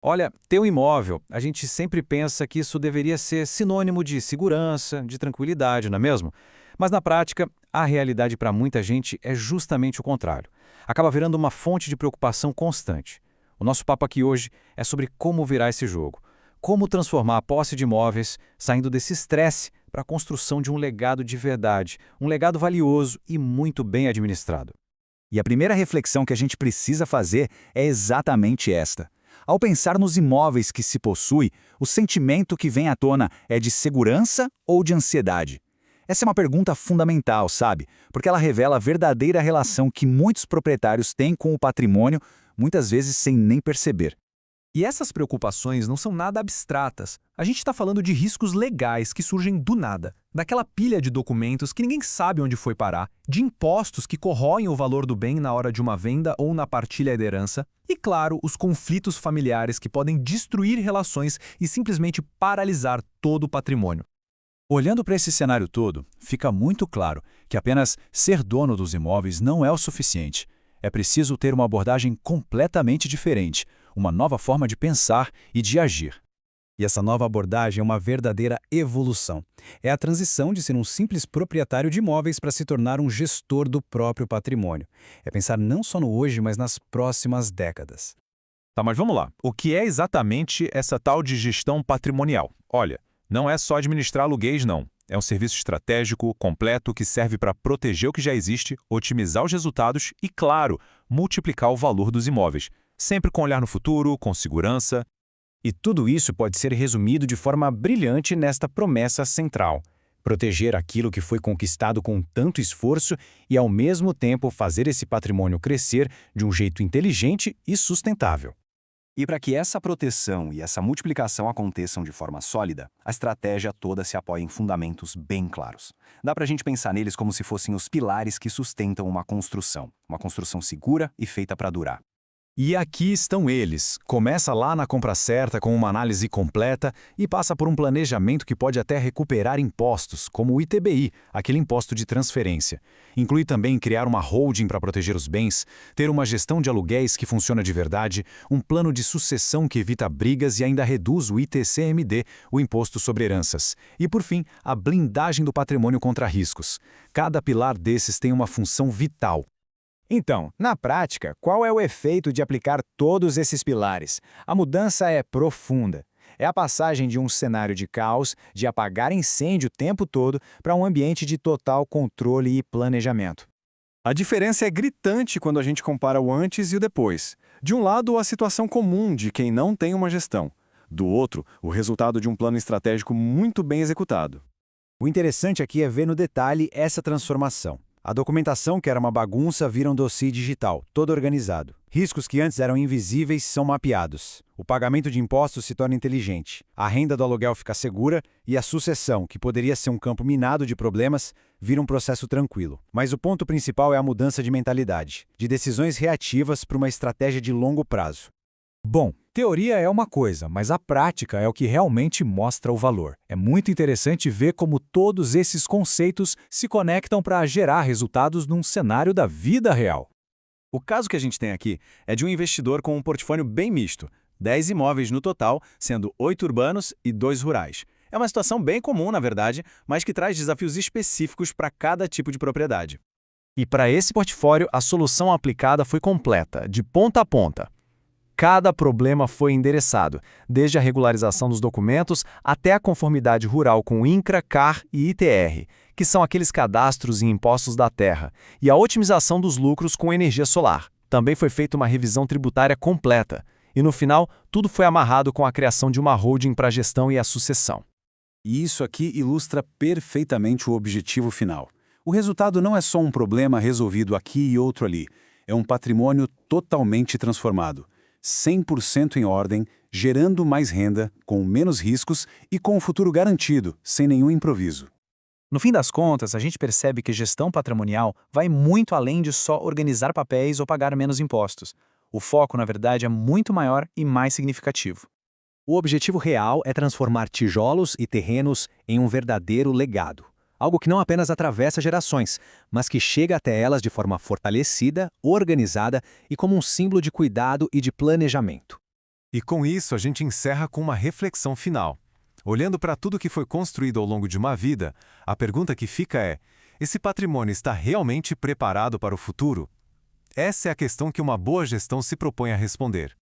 Olha, ter um imóvel, a gente sempre pensa que isso deveria ser sinônimo de segurança, de tranquilidade, não é mesmo? Mas na prática, a realidade para muita gente é justamente o contrário. Acaba virando uma fonte de preocupação constante. O nosso papo aqui hoje é sobre como virar esse jogo. Como transformar a posse de imóveis, saindo desse estresse para a construção de um legado de verdade, um legado valioso e muito bem administrado. E a primeira reflexão que a gente precisa fazer é exatamente esta. Ao pensar nos imóveis que se possui, o sentimento que vem à tona é de segurança ou de ansiedade? Essa é uma pergunta fundamental, sabe? Porque ela revela a verdadeira relação que muitos proprietários têm com o patrimônio, muitas vezes sem nem perceber. E essas preocupações não são nada abstratas. A gente está falando de riscos legais que surgem do nada, daquela pilha de documentos que ninguém sabe onde foi parar, de impostos que corroem o valor do bem na hora de uma venda ou na partilha da herança, e, claro, os conflitos familiares que podem destruir relações e simplesmente paralisar todo o patrimônio. Olhando para esse cenário todo, fica muito claro que apenas ser dono dos imóveis não é o suficiente. É preciso ter uma abordagem completamente diferente, uma nova forma de pensar e de agir. E essa nova abordagem é uma verdadeira evolução. É a transição de ser um simples proprietário de imóveis para se tornar um gestor do próprio patrimônio. É pensar não só no hoje, mas nas próximas décadas. Tá, mas vamos lá. O que é exatamente essa tal de gestão patrimonial? Olha, não é só administrar aluguéis, não. É um serviço estratégico, completo, que serve para proteger o que já existe, otimizar os resultados e, claro, multiplicar o valor dos imóveis. Sempre com olhar no futuro, com segurança. E tudo isso pode ser resumido de forma brilhante nesta promessa central: proteger aquilo que foi conquistado com tanto esforço e, ao mesmo tempo, fazer esse patrimônio crescer de um jeito inteligente e sustentável. E para que essa proteção e essa multiplicação aconteçam de forma sólida, a estratégia toda se apoia em fundamentos bem claros. Dá para a gente pensar neles como se fossem os pilares que sustentam uma construção segura e feita para durar. E aqui estão eles. Começa lá na compra certa com uma análise completa e passa por um planejamento que pode até recuperar impostos, como o ITBI, aquele imposto de transferência. Inclui também criar uma holding para proteger os bens, ter uma gestão de aluguéis que funciona de verdade, um plano de sucessão que evita brigas e ainda reduz o ITCMD, o Imposto sobre Heranças. E, por fim, a blindagem do patrimônio contra riscos. Cada pilar desses tem uma função vital. Então, na prática, qual é o efeito de aplicar todos esses pilares? A mudança é profunda. É a passagem de um cenário de caos, de apagar incêndio o tempo todo, para um ambiente de total controle e planejamento. A diferença é gritante quando a gente compara o antes e o depois. De um lado, a situação comum de quem não tem uma gestão. Do outro, o resultado de um plano estratégico muito bem executado. O interessante aqui é ver no detalhe essa transformação. A documentação, que era uma bagunça, vira um dossiê digital, todo organizado. Riscos que antes eram invisíveis são mapeados. O pagamento de impostos se torna inteligente. A renda do aluguel fica segura e a sucessão, que poderia ser um campo minado de problemas, vira um processo tranquilo. Mas o ponto principal é a mudança de mentalidade, de decisões reativas para uma estratégia de longo prazo. Bom, teoria é uma coisa, mas a prática é o que realmente mostra o valor. É muito interessante ver como todos esses conceitos se conectam para gerar resultados num cenário da vida real. O caso que a gente tem aqui é de um investidor com um portfólio bem misto, 10 imóveis no total, sendo 8 urbanos e 2 rurais. É uma situação bem comum, na verdade, mas que traz desafios específicos para cada tipo de propriedade. E para esse portfólio, a solução aplicada foi completa, de ponta a ponta. Cada problema foi endereçado, desde a regularização dos documentos até a conformidade rural com INCRA, CAR e ITR, que são aqueles cadastros e impostos da terra, e a otimização dos lucros com energia solar. Também foi feita uma revisão tributária completa, e no final, tudo foi amarrado com a criação de uma holding para a gestão e a sucessão. E isso aqui ilustra perfeitamente o objetivo final. O resultado não é só um problema resolvido aqui e outro ali, é um patrimônio totalmente transformado. 100% em ordem, gerando mais renda, com menos riscos e com o futuro garantido, sem nenhum improviso. No fim das contas, a gente percebe que gestão patrimonial vai muito além de só organizar papéis ou pagar menos impostos. O foco, na verdade, é muito maior e mais significativo. O objetivo real é transformar tijolos e terrenos em um verdadeiro legado. Algo que não apenas atravessa gerações, mas que chega até elas de forma fortalecida, organizada e como um símbolo de cuidado e de planejamento. E com isso a gente encerra com uma reflexão final. Olhando para tudo que foi construído ao longo de uma vida, a pergunta que fica é: esse patrimônio está realmente preparado para o futuro? Essa é a questão que uma boa gestão se propõe a responder.